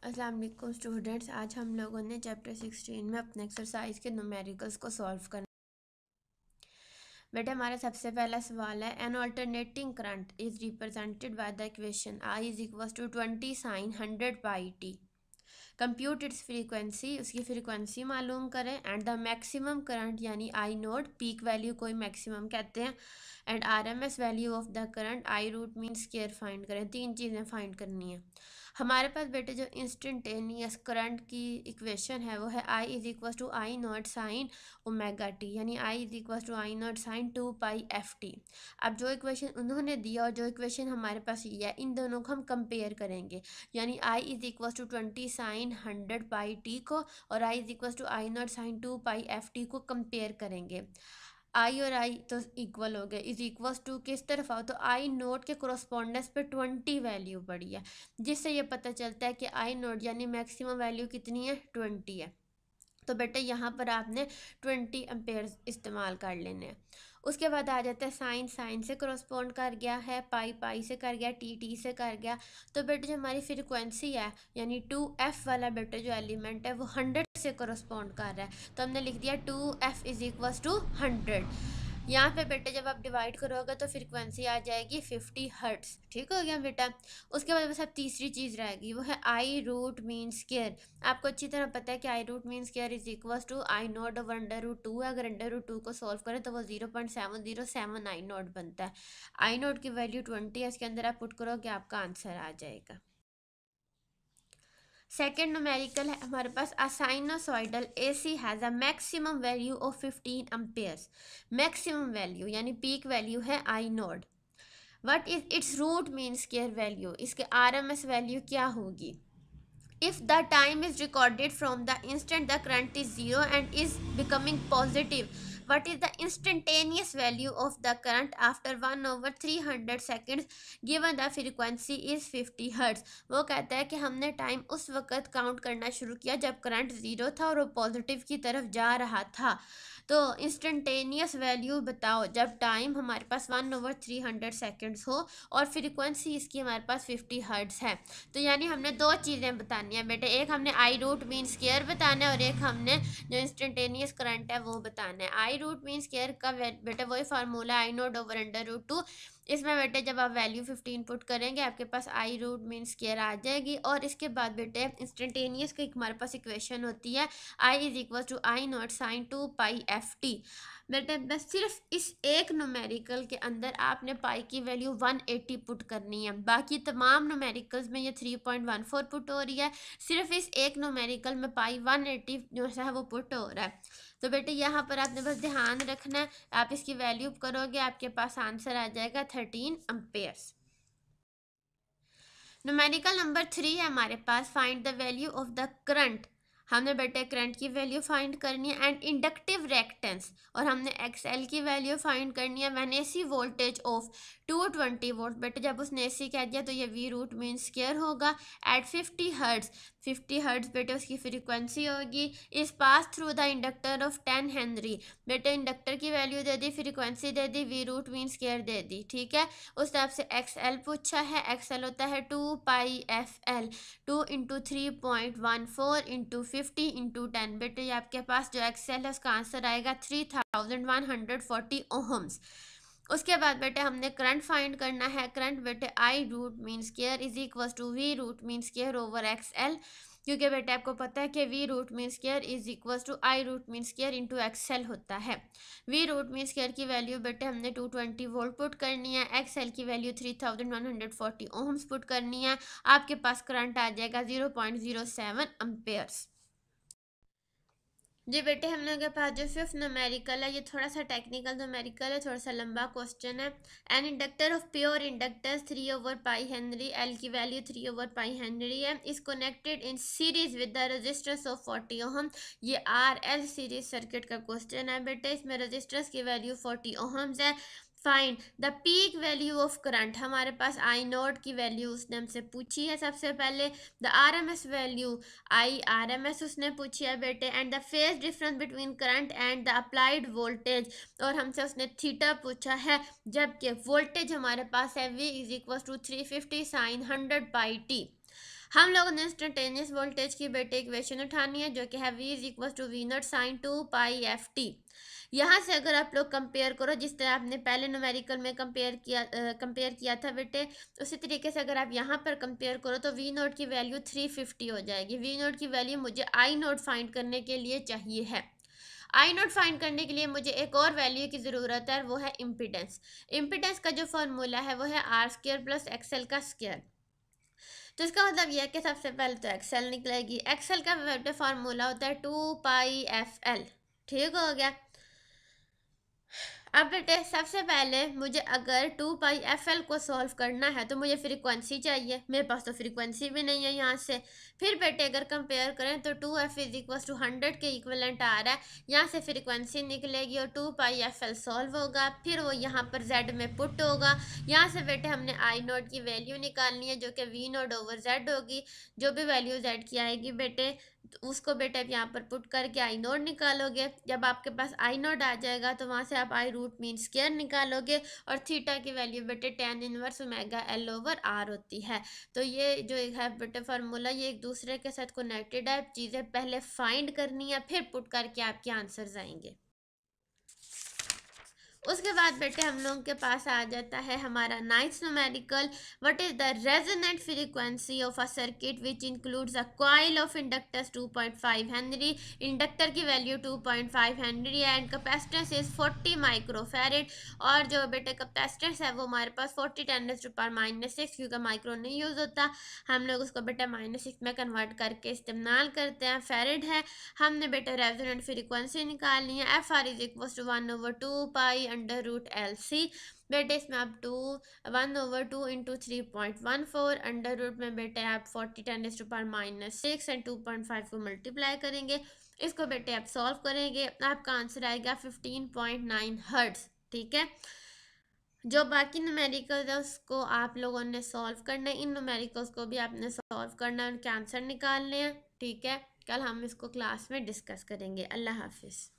अस्सलाम वालेकुम स्टूडेंट्स। आज हम लोगों ने चैप्टर 16 में अपने एक्सरसाइज के न्यूमेरिकल्स को सॉल्व करना। बेटा हमारा सबसे पहला सवाल है, an alternating current is represented by the equation I is equal to 20 sine 100 by T. Compute its frequency, उसकी फ्रीक्वेंसी मालूम करें, एंड द मैक्सिमम करंट यानी आई नोड, पीक वैल्यू को मैक्सिमम कहते हैं, and RMS value of the current I root mean square find करें। तीन चीज़ें फाइंड करनी है हमारे पास। बेटे जो इंस्टेंटेनियस करंट की इक्वेशन है वो है I is equal to I nought sine omega T, यानी I is equal to I nought sine 2 pi F T. अब जो इक्वेशन उन्होंने दिया और जो इक्वेशन हमारे पास ये है, इन दोनों को हम कंपेयर करेंगे, यानी I is equal to 20 sine 100 pi T को और I is equal to I nought sine 2 pi F T को कंपेयर करेंगे। आई और आई तो इक्वल हो गए, इज इक्वल टू किस तरफ आओ तो आई नोट के कोरस्पॉन्डेंस पे 20 वैल्यू पड़ी है, जिससे ये पता चलता है कि आई नोट यानी मैक्सिमम वैल्यू कितनी है, 20 है। तो बेटा यहाँ पर आपने 20 एम्पेयर इस्तेमाल कर लेने हैं। उसके बाद आ जाता है साइन, साइन से करस्पॉन्ड कर गया है, पाई पाई से कर गया, टी टी से कर गया। तो बेटा जो हमारी फ्रीक्वेंसी है यानी 2f वाला बेटा जो एलिमेंट है वो 100 से करस्पॉन्ड कर रहा है, तो हमने लिख दिया 2f इज इक्वल टू 100। यहाँ पे बेटे जब आप डिवाइड करोगे तो फ्रीक्वेंसी आ जाएगी 50 हर्ट्स। ठीक हो गया बेटा। उसके बाद बस अब तीसरी चीज़ रहेगी, वो है आई रूट मीन स्क्वायर। आपको अच्छी तरह पता है कि I root mean square is equal to I nought over under root 2 है। अगर अंडर रूट 2 को सॉल्व करें तो वो 0.707 आई नॉट बनता है। आई नॉट की वैल्यू 20 है, इसके अंदर आप पुट करोगे आपका आंसर आ जाएगा। सेकेंड न्यूमेरिकल है हमारे पास, a sinusoidal AC has a maximum value of 15 amperes. Maximum value यानी पीक वैल्यू है I nought. What is its root mean square value, इसके आरएमएस वैल्यू क्या होगी। If the time is recorded from the instant the current is zero and is becoming positive, what is the instantaneous value of the current after 1 over 300 seconds given the frequency is 50 hertz। वो कहता है कि हमने time उस वक़्त count करना शुरू किया जब करंट ज़ीरो था और वो पॉजिटिव की तरफ जा रहा था। तो इंस्टेंटेनियस वैल्यू बताओ जब टाइम हमारे पास 1 over 300 सेकेंड्स हो और फ्रीक्वेंसी इसकी हमारे पास 50 हर्ट्ज़ है। तो यानी हमने दो चीज़ें बतानी है बेटे, एक हमने आई रूट मीन स्क्वायर बताना है और एक हमने जो इंस्टेंटेनियस करंट है वो बताना है। आई रूट मीन स्क्वायर का बेटे वही formula I nought over under root 2। इसमें बेटे जब आप वैल्यू 15 पुट करेंगे आपके पास आई रूट मीन स्क्वायर आ जाएगी। और इसके बाद बेटे इंस्टेंटेनियस की हमारे पास इक्वेशन होती है I is equal to I nought sine 2 pi F T. बेटे बस सिर्फ इस एक न्यूमेरिकल के अंदर आपने पाई की वैल्यू 180 पुट करनी है, बाकी तमाम न्यूमेरिकल्स में ये 3.14 पुट हो रही है, सिर्फ इस एक न्यूमेरिकल में पाई 180 जो है वो पुट हो रहा है। तो बेटे यहाँ पर आपने बस ध्यान रखना है, आप इसकी वैल्यू करोगे आपके पास आंसर आ जाएगा 13 एम्पेयर्स। न्यूमेरिकल नंबर 3 है हमारे पास, find the value of the current. हमने बेटे करंट की वैल्यू फाइंड करनी है एंड इंडक्टिव रिएक्टेंस, और हमने एक्सएल की वैल्यू फाइंड करनी है when AC voltage of 220 volt. बेटे जब उसने एसी कह दिया तो ये वी रूट मीन स्क्वायर होगा एट 50 हर्ट्ज। 50 हर्ट्ज बेटे उसकी फ्रीक्वेंसी होगी, is pass through the inductor of 10 henry. बेटे इंडक्टर की वैल्यू दे दी, फ्रीक्वेंसी दे दी, वी रूट मीन स्क्वायर दे दी। ठीक है, उस हिसाब से एक्सएल पूछा है, एक्सएल होता है 2 pi F L, 2 into 3.14 into 50 into 10। बेटे ये आपके पास जो एक्सएल है उसका आंसर आएगा 3140 ओहम्स। उसके बाद बेटे हमने करंट फाइंड करना है। करंट बेटे I root mean square is equal to V root mean square over XL, क्योंकि बेटे आपको पता है कि V root mean square is equal to I root mean square into XL होता है। वी रूट मीन स्क्वायर की वैल्यू बेटे हमने 220 वोल्ट पुट करनी है, एक्सएल की वैल्यू 3140 ओहम्स पुट करनी है, आपके पास करंट आ जाएगा 0.07 एम्पेयर्स। जी बेटे हम लोगों के पास जो फिफ्थ न्यूमेरिकल है ये थोड़ा सा टेक्निकल न्यूमेरिकल है, थोड़ा सा लंबा क्वेश्चन है। An inductor of pure inductors 3 over pi Henry, L की वैल्यू 3 ओवर पाई हेनरी है, is connected in series with the resistance of 40 ohm. ये आर एल सीरीज सर्किट का क्वेश्चन है बेटे, इसमें रेजिस्टेंस की वैल्यू 40 ओहम्स है। Find the peak value of current, हमारे पास आई नोट की वैल्यू उसने हमसे पूछी है सबसे पहले। The R M S value I R M S उसने पूछी है बेटे, and the phase difference between current and the applied voltage, और हमसे उसने थीटा पूछा है, जबकि वोल्टेज हमारे पास है V is equal to 350 sine 100 by T. हम लोगों ने इंस्टेंटेनियस वोल्टेज की बेटे इक्वेशन उठानी है जो कि है V is equal to V nought sine 2π/ft। यहाँ से अगर आप लोग कंपेयर करो जिस तरह आपने पहले न्यूमेरिकल में कंपेयर किया था बेटे, उसी तरीके से अगर आप यहाँ पर कंपेयर करो तो वी नोट की वैल्यू 350 हो जाएगी। वी नोट की वैल्यू मुझे आई नोट फाइंड करने के लिए चाहिए है। आई नोट फाइंड करने के लिए मुझे एक और वैल्यू की ज़रूरत है, वो है इम्पिडेंस। इम्पिडेंस का जो फॉर्मूला है वो है R² प्लस एक्सएल का स्क्वायर। तो इसका मतलब यह है कि सबसे पहले तो एक्सएल निकलेगी। एक्सएल का फार्मूला होता है 2πfl। ठीक हो गया। अब बेटे सबसे पहले मुझे अगर 2πfl को सॉल्व करना है तो मुझे फ्रीक्वेंसी चाहिए, मेरे पास तो फ्रीक्वेंसी भी नहीं है यहाँ से। फिर बेटे अगर कंपेयर करें तो 2f इज इक्वल टू 100 के इक्वलेंट आ रहा है, यहाँ से फ्रीक्वेंसी निकलेगी और 2πfl सॉल्व होगा, फिर वो यहाँ पर z में पुट होगा। यहाँ से बेटे हमने आई नोट की वैल्यू निकालनी है जो कि वी नोट ओवर z होगी। जो भी वैल्यू z की आएगी बेटे तो उसको बेटे आप यहाँ पर पुट करके आई नोट निकालोगे। जब आपके पास आई नोट आ जाएगा तो वहाँ से आप आई रूट मीन स्क्वायर निकालोगे और थीटा की वैल्यू बेटे tan inverse omega l over r होती है। तो ये जो है बेटे फार्मूला ये एक दूसरे के साथ कनेक्टेड है। चीज़ें पहले फाइंड करनी है फिर पुट करके आपके आंसर्स आएंगे। उसके बाद बेटे हम लोगों के पास आ जाता है हमारा ninth numerical. What is the resonant frequency of a circuit which includes a coil of inductors 2.5 Henry. Inductor की वैल्यू 2.5 हेनरी है एंड कैपेसिटेंस इज 40 माइक्रोफैरेड। और जो बेटे कैपेसिटेंस है वो हमारे पास 40 × 10⁻⁶, क्योंकि माइक्रो नहीं यूज़ होता, हम लोग उसको बेटा -6 में कन्वर्ट करके इस्तेमाल करते हैं। फेरेड है। हमने बेटा रेजोनेंट फ्रीक्वेंसी निकालनी है। FR is equal to 1/2π√LC। बेटे इसमें आप 1/2 इंटू 3.14 अंडर रूट में बेटे आप 40 × 10⁻⁶ एंड 2.5 को मल्टीप्लाई करेंगे। इसको बेटे आप सॉल्व करेंगे, आपका आंसर आएगा 15.9 हर्ट्ज। ठीक है। जो बाकी न्यूमेरिकल्स है उसको आप लोगों ने सॉल्व करना है, इन न्यूमेरिकल्स को भी आपने सॉल्व करना है, उनके आंसर निकालने हैं। ठीक है। कल हम इसको क्लास में डिस्कस करेंगे। अल्लाह हाफिज़।